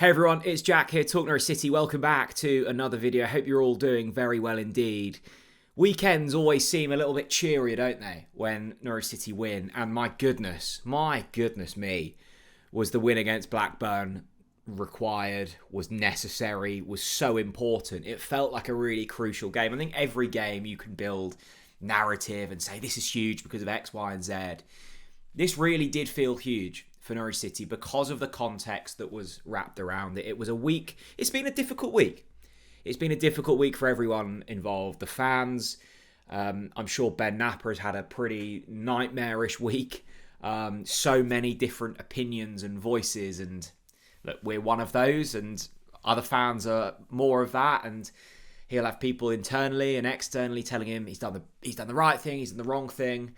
Hey everyone, it's Jack here, TalkNorwichCity. Welcome back to another video. I hope you're all doing very well indeed. Weekends always seem a little bit cheerier, don't they, when Norwich City win? And my goodness me, was the win against Blackburn required, was necessary, was so important. It felt like a really crucial game. I think every game you can build narrative and say this is huge because of X, Y, and Z. This really did feel huge for Norwich City because of the context that was wrapped around it. It was a week. It's been a difficult week. It's been a difficult week for everyone involved. The fans, I'm sure Ben Napper has had a pretty nightmarish week. So many different opinions and voices, and look, we're one of those, and other fans are more of that, and he'll have people internally and externally telling him he's done the right thing, he's done the wrong thing.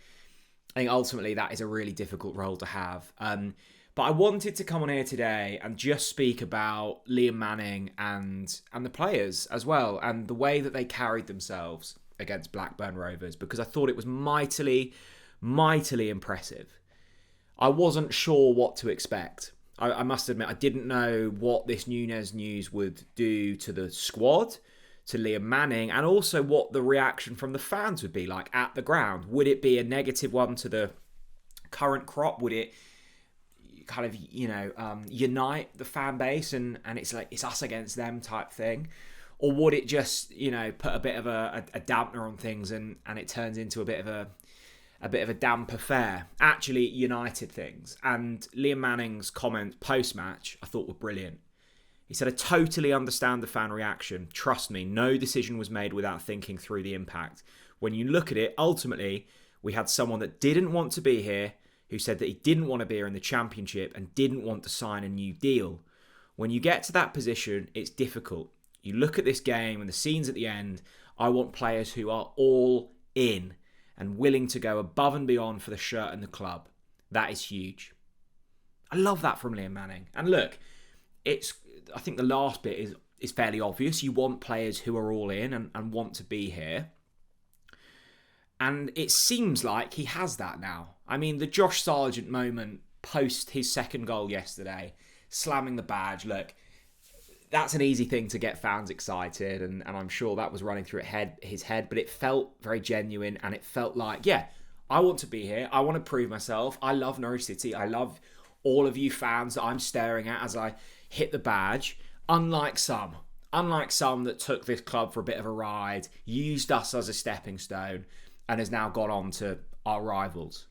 I think ultimately that is a really difficult role to have. But I wanted to come on here today and just speak about Liam Manning and the players as well, and the way that they carried themselves against Blackburn Rovers, because I thought it was mightily impressive. I wasn't sure what to expect. I must admit, I didn't know what this Nunez news would do to the squad, to Liam Manning, and also what the reaction from the fans would be like at the ground. Would it be a negative one to the current crop? Would it kind of, unite the fan base and it's like it's us against them type thing? Or would it just, put a bit of a dampener on things and it turns into a bit of a damp affair? Actually, united things. And Liam Manning's comment post-match I thought were brilliant. He said, I totally understand the fan reaction. Trust me, no decision was made without thinking through the impact. When you look at it, ultimately, we had someone that didn't want to be here, who said that he didn't want to be here in the Championship and didn't want to sign a new deal. When you get to that position, it's difficult. You look at this game and the scenes at the end, I want players who are all in and willing to go above and beyond for the shirt and the club. That is huge. I love that from Liam Manning. And look, I think the last bit is fairly obvious. You want players who are all in and want to be here. And it seems like he has that now. I mean, the Josh Sargent moment post his second goal yesterday, slamming the badge, look, that's an easy thing to get fans excited, and I'm sure that was running through his head, but it felt very genuine, and it felt like, yeah, I want to be here. I want to prove myself. I love Norwich City. I love all of you fans that I'm staring at as I hit the badge. Unlike some that took this club for a bit of a ride, used us as a stepping stone, and has now got on to our rivals.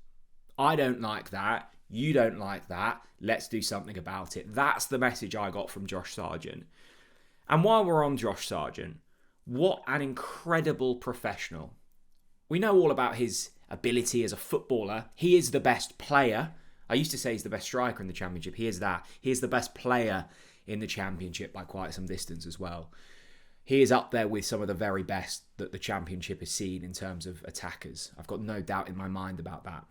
I don't like that. You don't like that. Let's do something about it. That's the message I got from Josh Sargent. And while we're on Josh Sargent, what an incredible professional. We know all about his ability as a footballer. He is the best player. I used to say he's the best striker in the Championship. He is that. He is the best player in the Championship by quite some distance as well. He is up there with some of the very best that the Championship has seen in terms of attackers. I've got no doubt in my mind about that.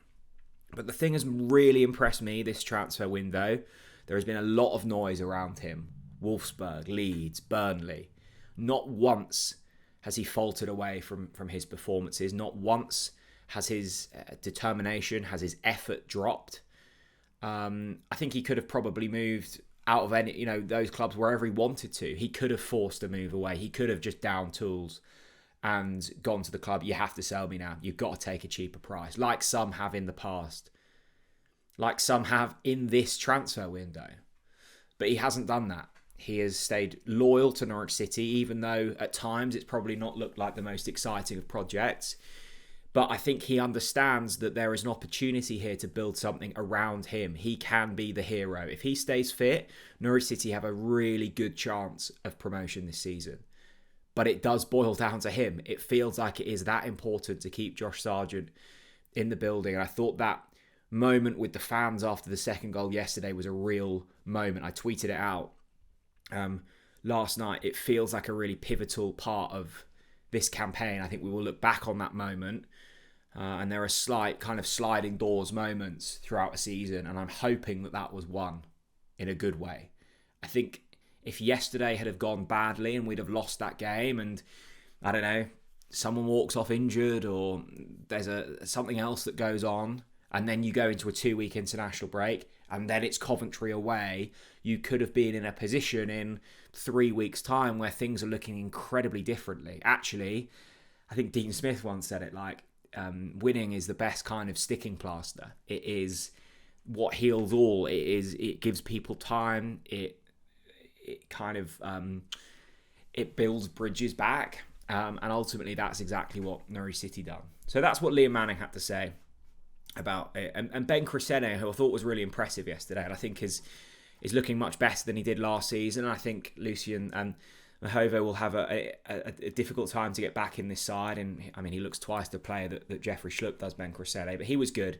But the thing has really impressed me this transfer window. There has been a lot of noise around him. Wolfsburg, Leeds, Burnley. Not once has he faltered away from his performances. Not once has his determination, has his effort dropped. I think he could have probably moved out of any, those clubs wherever he wanted to. He could have forced a move away. He could have just downed tools and gone to the club. You have to sell me now. You've got to take a cheaper price, like some have in the past, like some have in this transfer window. But he hasn't done that. He has stayed loyal to Norwich City, even though at times it's probably not looked like the most exciting of projects. But I think he understands that there is an opportunity here to build something around him. He can be the hero. If he stays fit, Norwich City have a really good chance of promotion this season. But it does boil down to him. It feels like it is that important to keep Josh Sargent in the building. And I thought that moment with the fans after the second goal yesterday was a real moment. I tweeted it out last night. It feels like a really pivotal part of this campaign. I think we will look back on that moment. And there are slight kind of sliding doors moments throughout a season. And I'm hoping that was one in a good way. I think if yesterday had have gone badly and we'd have lost that game and, I don't know, someone walks off injured or there's something else that goes on and then you go into a 2-week international break, and then it's Coventry away, you could have been in a position in 3 weeks' time where things are looking incredibly differently. Actually, I think Dean Smith once said it like, winning is the best kind of sticking plaster. It is what heals all. It gives people time. It kind of it builds bridges back, and ultimately that's exactly what Norwich City done. So that's what Liam Manning had to say about it. And Ben Crescene, who I thought was really impressive yesterday, and I think is looking much better than he did last season. And I think Lucien and Mahovo will have a difficult time to get back in this side. And I mean, he looks twice the player that Jeffrey Schlupp does, Ben Crescene, but he was good.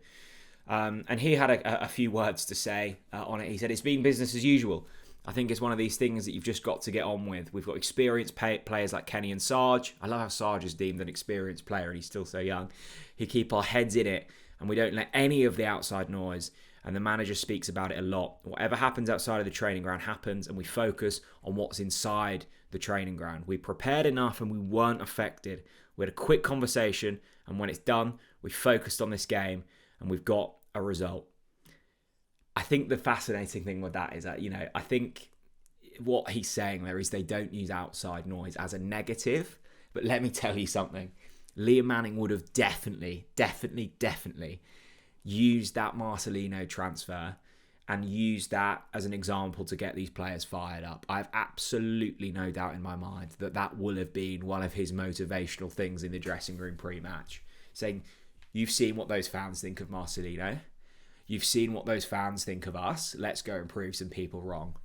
And he had a few words to say on it. He said, it's been business as usual. I think it's one of these things that you've just got to get on with. We've got experienced players like Kenny and Sarge. I love how Sarge is deemed an experienced player and he's still so young. He keep our heads in it and we don't let any of the outside noise. And the manager speaks about it a lot. Whatever happens outside of the training ground happens, and we focus on what's inside the training ground. We prepared enough and we weren't affected. We had a quick conversation, and when it's done, we focused on this game and we've got a result. I think the fascinating thing with that is that, I think what he's saying there is they don't use outside noise as a negative. But let me tell you something. Liam Manning would have definitely used that Marcelino transfer and used that as an example to get these players fired up. I have absolutely no doubt in my mind that will have been one of his motivational things in the dressing room pre-match. Saying, you've seen what those fans think of Marcelino. You've seen what those fans think of us. Let's go and prove some people wrong.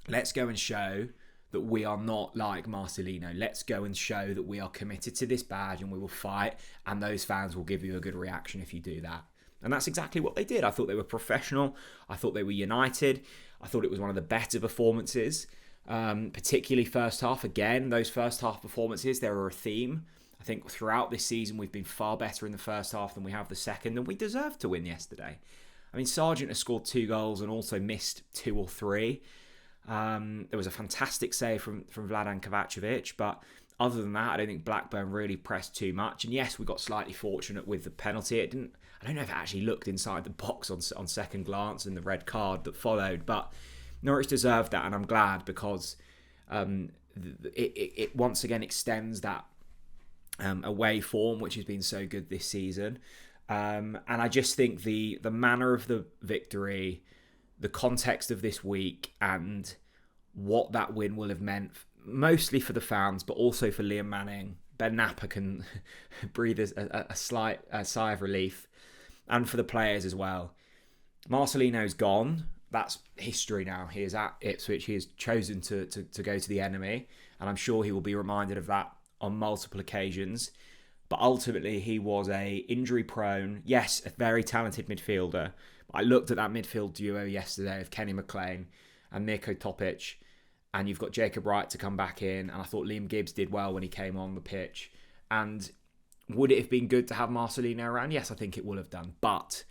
Let's go and show that we are not like Marcelino. Let's go and show that we are committed to this badge and we will fight, and those fans will give you a good reaction if you do that. And that's exactly what they did. I thought they were professional. I thought they were united. I thought it was one of the better performances, particularly first half. Again, those first half performances, there are a theme. I think throughout this season, we've been far better in the first half than we have the second, and we deserved to win yesterday. I mean, Sargent has scored 2 goals and also missed 2 or 3. There was a fantastic save from Vladan Kovacevic, but other than that, I don't think Blackburn really pressed too much. And yes, we got slightly fortunate with the penalty. I don't know if it actually looked inside the box on second glance and the red card that followed, but Norwich deserved that, and I'm glad because it once again extends that away form, which has been so good this season. And I just think the manner of the victory, the context of this week, and what that win will have meant, mostly for the fans, but also for Liam Manning. Ben Napper can breathe a slight sigh of relief, and for the players as well. Marcelino's gone. That's history now. He is at Ipswich. He has chosen to go to the enemy, and I'm sure he will be reminded of that on multiple occasions. But ultimately, he was a injury-prone, yes, a very talented midfielder. I looked at that midfield duo yesterday of Kenny McLean and Mirko Topic, and you've got Jacob Wright to come back in, and I thought Liam Gibbs did well when he came on the pitch. And would it have been good to have Marcelino around? Yes, I think it would have done. But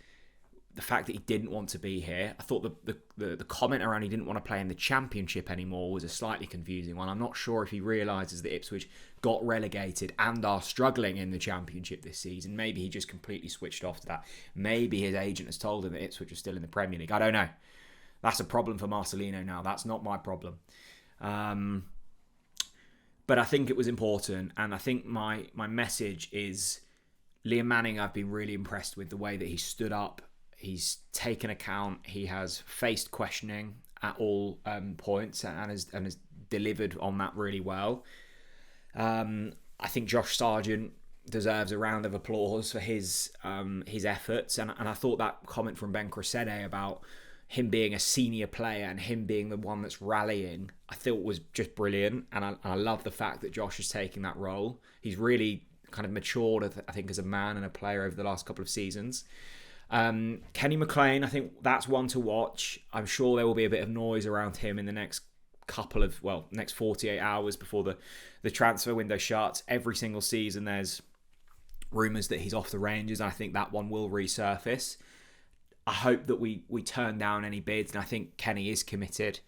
the fact that he didn't want to be here, I thought the comment around he didn't want to play in the Championship anymore was a slightly confusing one. I'm not sure if he realises that Ipswich got relegated and are struggling in the Championship this season. Maybe he just completely switched off to that. Maybe his agent has told him that Ipswich are still in the Premier League. I don't know. That's a problem for Marcelino now. That's not my problem. But I think it was important, and I think my message is Liam Manning, I've been really impressed with the way that he stood up. He's taken account. He has faced questioning at all points and has delivered on that really well. I think Josh Sargent deserves a round of applause for his efforts, and I thought that comment from Ben Crescene about him being a senior player and him being the one that's rallying, I thought was just brilliant, and I love the fact that Josh is taking that role. He's really kind of matured, I think, as a man and a player over the last couple of seasons. Kenny McLean, I think that's one to watch. I'm sure there will be a bit of noise around him in the next next 48 hours before the transfer window shuts. Every single season there's rumours that he's off the Rangers, and I think that one will resurface. I hope that we turn down any bids, and I think Kenny is committed.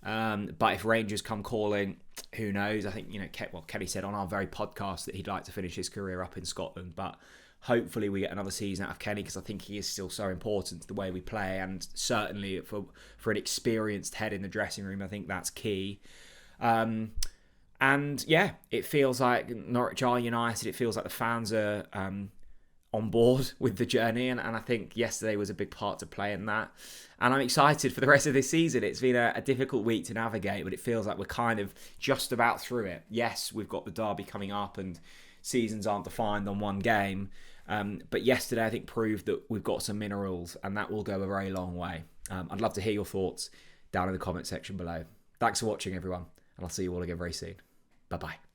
But if Rangers come calling, who knows? I think, Kenny said on our very podcast that he'd like to finish his career up in Scotland, but Hopefully we get another season out of Kenny, because I think he is still so important to the way we play, and certainly for an experienced head in the dressing room, I think that's key. And yeah, it feels like Norwich are united. It feels like the fans are on board with the journey, and I think yesterday was a big part to play in that. And I'm excited for the rest of this season. It's been a difficult week to navigate, but it feels like we're kind of just about through it. Yes, we've got the derby coming up, and seasons aren't defined on one game. But yesterday, I think, proved that we've got some minerals, and that will go a very long way. I'd love to hear your thoughts down in the comment section below. Thanks for watching, everyone, and I'll see you all again very soon. Bye-bye.